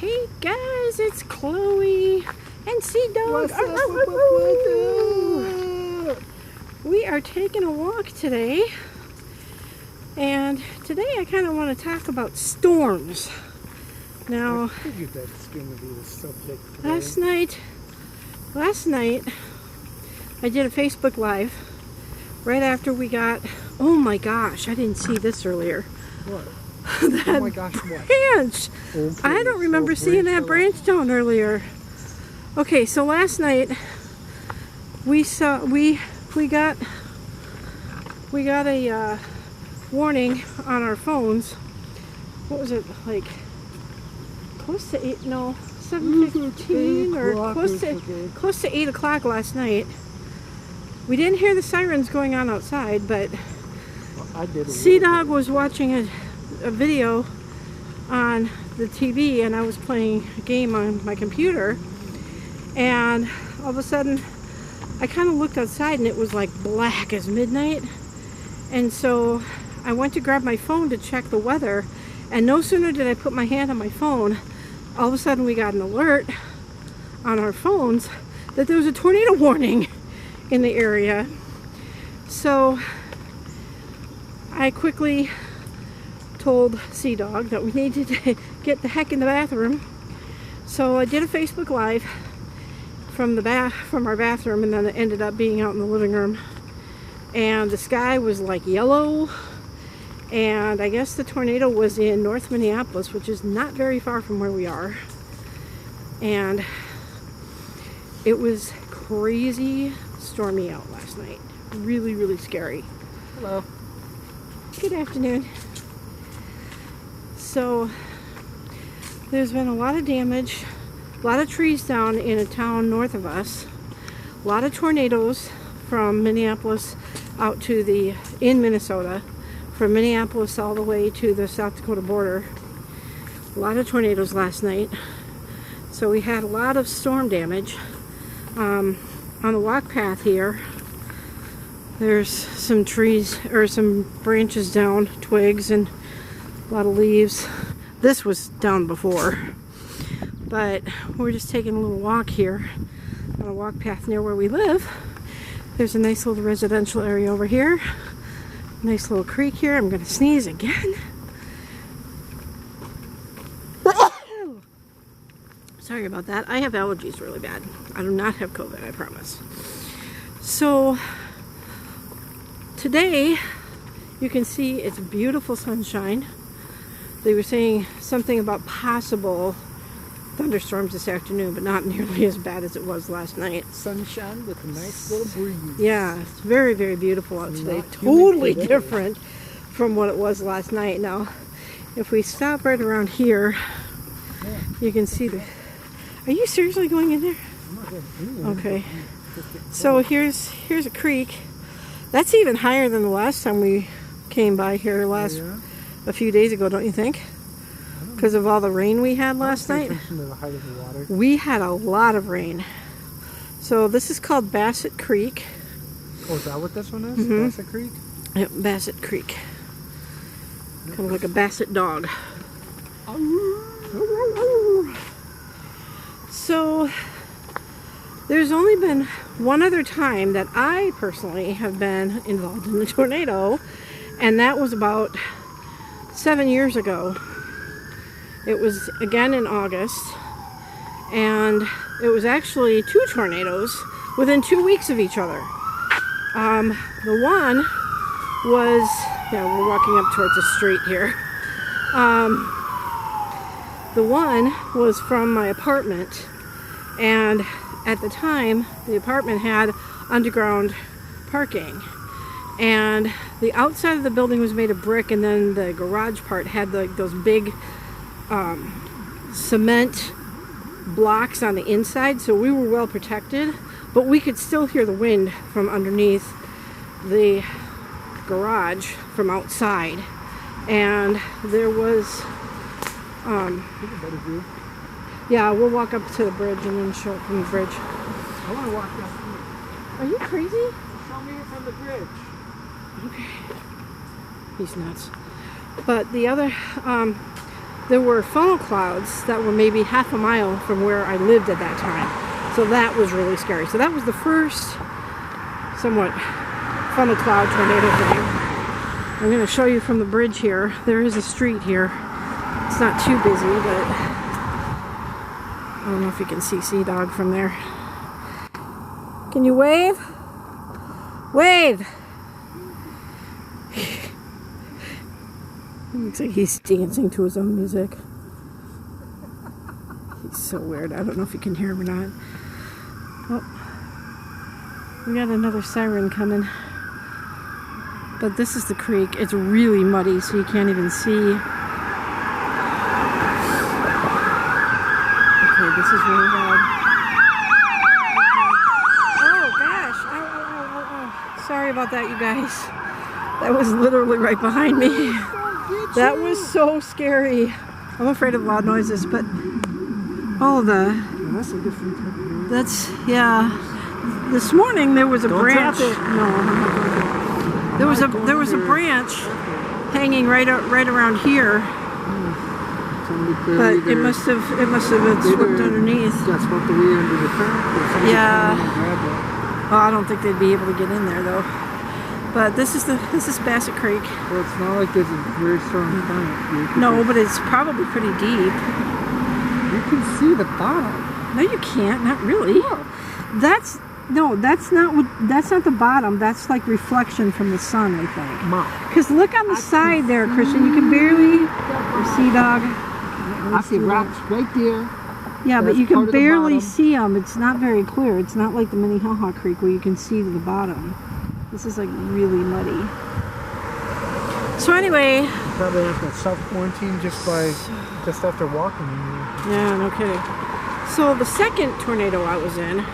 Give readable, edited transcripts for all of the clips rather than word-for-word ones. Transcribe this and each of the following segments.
Hey guys, it's Chloe and Sea Dog. What's up? We are taking a walk today, and today I kind of want to talk about storms. Now, I figured that's going to be the subject today. last night I did a Facebook Live right after we got, oh my gosh, I didn't see this earlier. What? That oh my gosh, what? branch! Okay, I don't remember seeing that branch down earlier. Okay, so last night we got a warning on our phones. What was it, like close to 7:15 or close to 8 o'clock last night. We didn't hear the sirens going on outside, but I did. Sea Dog was watching a video on the TV, and I was playing a game on my computer, and all of a sudden I kind of looked outside and it was like black as midnight, and so I went to grab my phone to check the weather, and no sooner did I put my hand on my phone, all of a sudden we got an alert on our phones that there was a tornado warning in the area. So I quickly told Sea Dog that we needed to get the heck in the bathroom. So I did a Facebook Live from our bathroom, and then it ended up being out in the living room. And the sky was like yellow, and I guess the tornado was in North Minneapolis, which is not very far from where we are. And it was crazy stormy out last night. Really, really scary. Hello. Good afternoon. So there's been a lot of damage, a lot of trees down in a town north of us, a lot of tornadoes from Minneapolis out to in Minnesota, from Minneapolis all the way to the South Dakota border. A lot of tornadoes last night. So we had a lot of storm damage. On the walk path here, there's some trees, or some branches down, twigs, and a lot of leaves. This was down before, but we're just taking a little walk here on a walk path near where we live. There's a nice little residential area over here. Nice little creek here. I'm gonna sneeze again. Sorry about that. I have allergies really bad. I do not have COVID, I promise. So today you can see it's beautiful sunshine. They were saying something about possible thunderstorms this afternoon, but not nearly as bad as it was last night. Sunshine with a nice little breeze. Yeah, it's very, very beautiful out today. Totally different from what it was last night. Now, if we stop right around here, you can see the... Are you seriously going in there? Okay. So here's a creek. That's even higher than the last time we came by here a few days ago, don't you think? Because of all the rain we had last night. We had a lot of rain. So this is called Bassett Creek. Oh, is that what this one is? Mm-hmm. Bassett Creek? Yep, Bassett Creek. Kind of like a Basset dog. So there's only been one other time that I personally have been involved in a tornado, and that was about 7 years ago. It was again in August, and it was actually 2 tornadoes within 2 weeks of each other. The one was, we're walking up towards the street here. The one was from my apartment, and at the time the apartment had underground parking, and the outside of the building was made of brick, and then the garage part had those big cement blocks on the inside, so we were well protected, but we could still hear the wind from underneath the garage from outside. And there was yeah, we'll walk up to the bridge and then show it from the bridge. I want to walk down here. Are you crazy? Show me from the bridge. Okay. He's nuts. But the other there were funnel clouds that were maybe half a mile from where I lived at that time. So that was really scary. So that was the first somewhat funnel cloud tornado thing. I'm going to show you from the bridge here. There is a street here. It's not too busy, but I don't know if you can see Sea Dog from there. Can you wave? Wave! It looks like he's dancing to his own music. He's so weird. I don't know if you can hear him or not. Oh, we got another siren coming. But this is the creek. It's really muddy, so you can't even see. Okay, this is really bad. Oh gosh! Oh. Sorry about that, you guys. That was literally right behind me. That was so scary. I'm afraid of loud noises, but That's a different type of noise. that's, yeah. This morning there was a branch. Drop it. No, I'm not going to. There was a branch hanging right around here, but it must have been swept underneath. Got swept away under the current. Yeah. Oh, I don't think they'd be able to get in there though. But this is Bassett Creek. Well, it's not like there's a very strong current. No, but it's probably pretty deep. You can see the bottom. No, you can't. Not really. That's not the bottom. That's like reflection from the sun, I think. Mom. Because look on the side there, Christian. You can barely. Sea Dog. I see rocks right there. Yeah, but That's you can part of the barely bottom. see them. It's not very clear. It's not like the Minnehaha Creek where you can see to the bottom. This is like really muddy. So anyway. Probably have to self-quarantine just after walking. Yeah, no kidding. So the second tornado I was in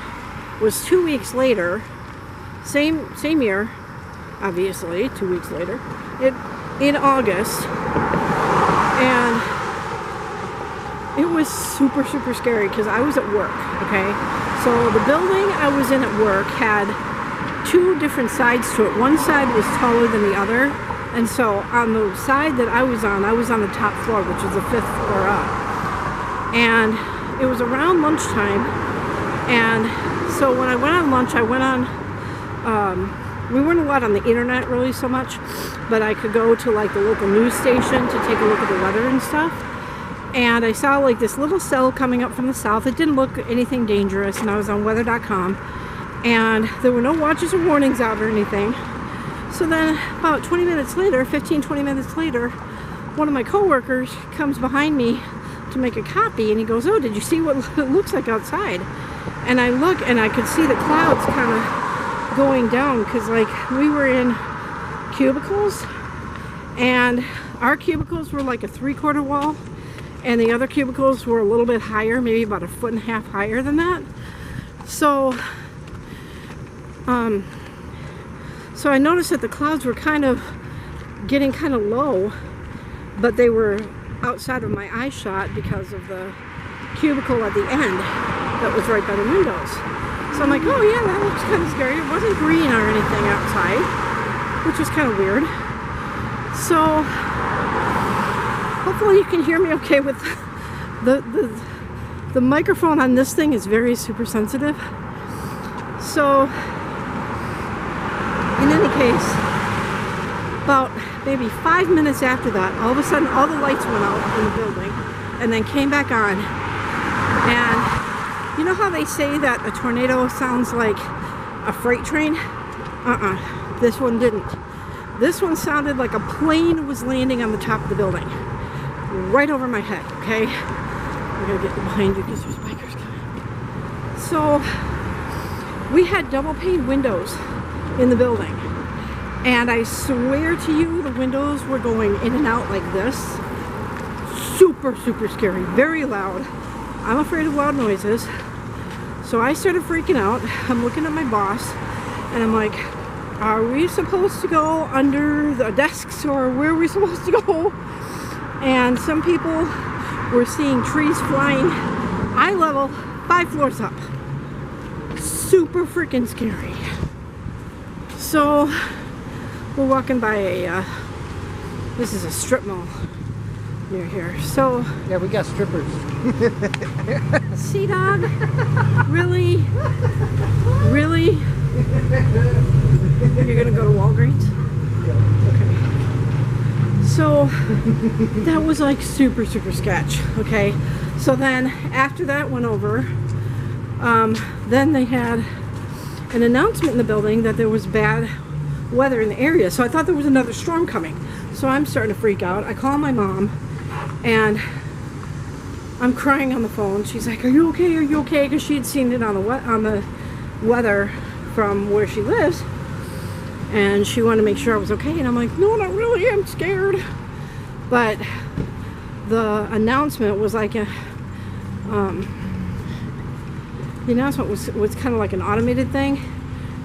was 2 weeks later. Same year, obviously, 2 weeks later. In August. And it was super, super scary because I was at work, okay? So the building I was in at work had two different sides to it. One side was taller than the other. And so on the side that I was on the top floor, which is the 5th floor up. And it was around lunchtime. And so when I went on lunch, I went on, we weren't allowed on the internet really so much, but I could go to like the local news station to take a look at the weather and stuff. And I saw like this little cell coming up from the south. It didn't look anything dangerous, and I was on weather.com. And there were no watches or warnings out or anything. So then about 20 minutes later, 15-20 minutes later, one of my coworkers comes behind me to make a copy, and he goes, "Oh, did you see what it looks like outside?" And I look, and I could see the clouds kind of going down, because like we were in cubicles, and our cubicles were like a 3/4 wall, and the other cubicles were a little bit higher, maybe about 1.5 feet higher than that. So so I noticed that the clouds were kind of getting kind of low, but they were outside of my eye shot because of the cubicle at the end that was right by the windows. So I'm like, oh yeah, that looks kind of scary. It wasn't green or anything outside, which was kind of weird. So hopefully you can hear me okay with the microphone on this thing is very super sensitive. So in any case, about maybe 5 minutes after that, all of a sudden all the lights went out in the building and then came back on. And you know how they say that a tornado sounds like a freight train? This one didn't. This one sounded like a plane was landing on the top of the building. Right over my head, okay? I'm gonna get behind you because there's bikers coming. So we had double pane windows in the building, and I swear to you the windows were going in and out like this. Super, super scary, very loud. I'm afraid of loud noises, so I started freaking out. I'm looking at my boss and I'm like, are we supposed to go under the desks, or where are we supposed to go? And some people were seeing trees flying eye level 5 floors up. Super freaking scary. So we're walking by this is a strip mall. near here. So, Yeah, we got strippers. Sea Dog, really? Really? You're gonna go to Walgreens? Okay. So, that was like super sketch, okay? So then, after that went over, then they had an announcement in the building that there was bad weather in the area. So I thought there was another storm coming. So I'm starting to freak out. I call my mom and I'm crying on the phone. She's like, "Are you okay? Are you okay?" Because she had seen it on the weather from where she lives, and she wanted to make sure I was okay. And I'm like, "No, not really. I'm scared." But the announcement was like the announcement was kind of like an automated thing,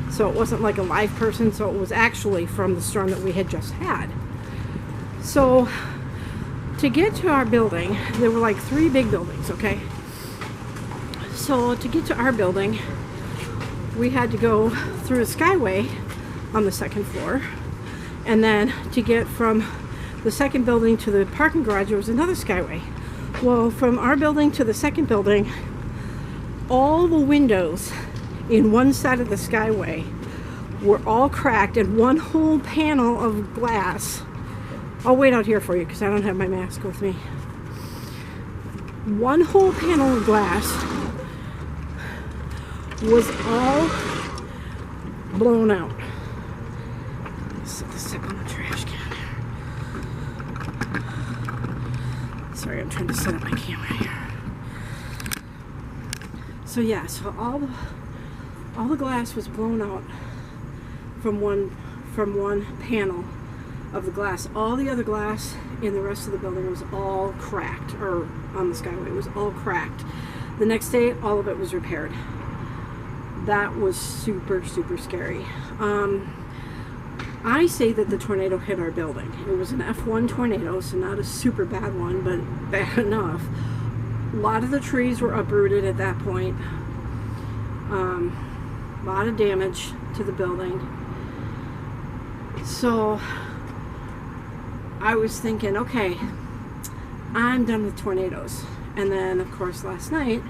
so it wasn't like a live person. So it was actually from the storm that we had just had. So to get to our building, there were like 3 big buildings, okay? So to get to our building, we had to go through a skyway on the 2nd floor, and then to get from the 2nd building to the parking garage, there was another skyway. Well, from our building to the 2nd building, all the windows in one side of the skyway were all cracked, and one whole panel of glass. I'll wait out here for you because I don't have my mask with me. One whole panel of glass was all blown out. Set this up on the trash can. Sorry, I'm trying to set up my camera here. So yeah, so all the glass was blown out from one panel of the glass. All the other glass in the rest of the building was all cracked, or on the skyway, it was all cracked. The next day, all of it was repaired. That was super scary. I say that the tornado hit our building. It was an F1 tornado, so not a super bad one, but bad enough. A lot of the trees were uprooted at that point. A lot of damage to the building. So I was thinking, okay, I'm done with tornadoes. And then, of course, last night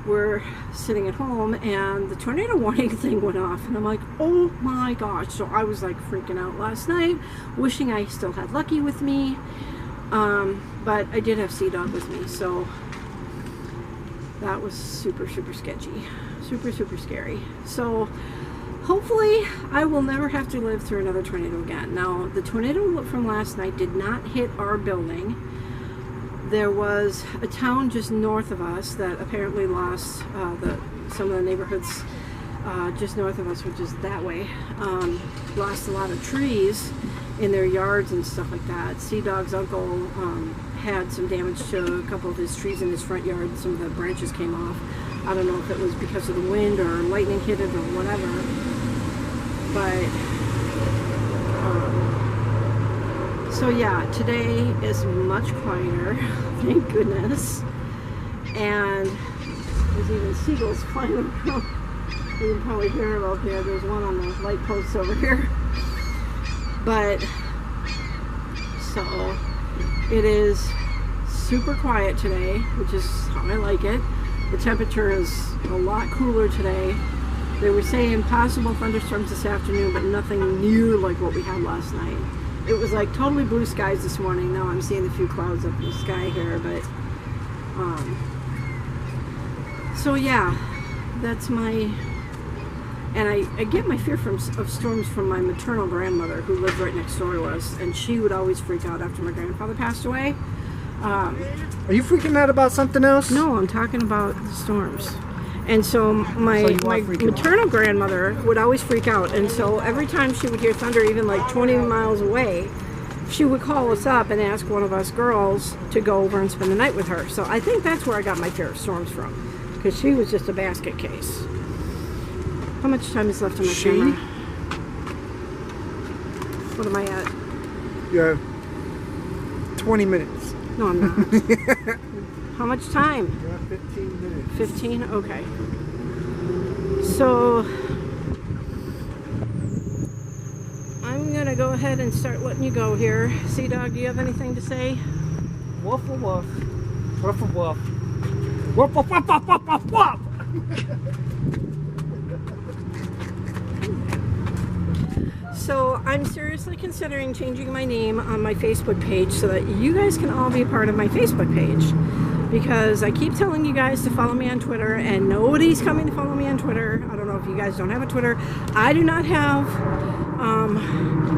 we're sitting at home and the tornado warning thing went off, and I'm like, oh my gosh. So I was like freaking out last night, wishing I still had Lucky with me, but I did have Sea Dog with me, so that was super sketchy, super scary. So hopefully I will never have to live through another tornado again. Now, the tornado from last night did not hit our building. There was a town just north of us that apparently lost some of the neighborhoods just north of us, which is that way, lost a lot of trees in their yards and stuff like that. Sea Dog's uncle had some damage to a couple of his trees in his front yard. Some of the branches came off. I don't know if it was because of the wind or lightning hit it or whatever, but so yeah, today is much quieter, thank goodness. And there's even seagulls flying around. You can probably hear them out there. There's one on the light post over here. But so it is super quiet today, which is how I like it. The temperature is a lot cooler today. They were saying possible thunderstorms this afternoon, but nothing near like what we had last night. It was like totally blue skies this morning. Now I'm seeing a few clouds up in the sky here, but so yeah, that's my, and I get my fear of storms from my maternal grandmother, who lived right next door to us, and she would always freak out after my grandfather passed away. Are you freaking out about something else? No, I'm talking about the storms. And so my maternal grandmother would always freak out, and so every time she would hear thunder, even like 20 miles away, she would call us up and ask one of us girls to go over and spend the night with her. So I think that's where I got my fear of storms from, because she was just a basket case. How much time is left on my camera? What am I at? Yeah, 20 minutes. No, I'm not. How much time? You're at 15 minutes. 15? Okay. So I'm gonna go ahead and start letting you go here. Sea Dog, do you have anything to say? Woof woof. Woof woof. Woof woof woof woof woof woof woof. So I'm seriously considering changing my name on my Facebook page so that you guys can all be a part of my Facebook page. Because I keep telling you guys to follow me on Twitter and nobody's coming to follow me on Twitter. I don't know if you guys don't have a Twitter. I do not have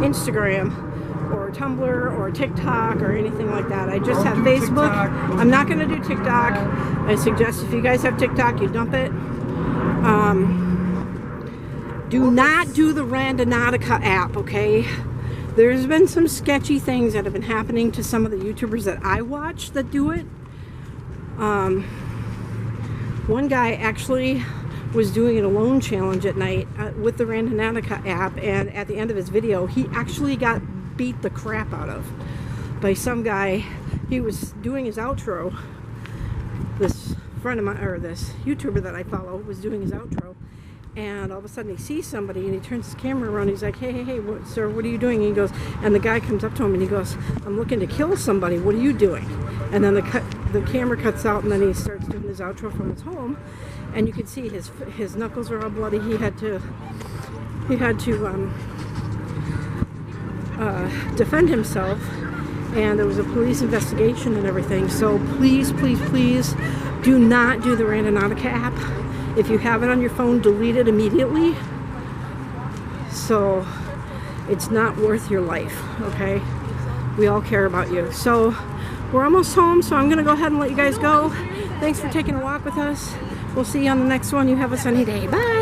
Instagram or Tumblr or TikTok or anything like that. I just have Facebook. I'm not going to do TikTok. I suggest if you guys have TikTok, you dump it. Do not do the Randonautica app, okay? There's been some sketchy things that have been happening to some of the YouTubers that I watch that do it. One guy actually was doing an alone challenge at night with the Randonautica app, and at the end of his video, he actually got beat the crap out of by some guy. He was doing his outro. This friend of mine, or this YouTuber that I follow, was doing his outro. And all of a sudden he sees somebody and he turns his camera around. He's like, hey, sir, what are you doing? And he goes, and the guy comes up to him and he goes, I'm looking to kill somebody. What are you doing? And then the camera cuts out and then he starts doing his outro from his home. And you can see his knuckles are all bloody. He had to defend himself. And there was a police investigation and everything. So please, please, please do not do the Randonautica app. If you have it on your phone, delete it immediately. So it's not worth your life, okay? We all care about you. So we're almost home, so I'm gonna go ahead and let you guys go. Thanks for taking a walk with us. We'll see you on the next one. You have a sunny day. Bye.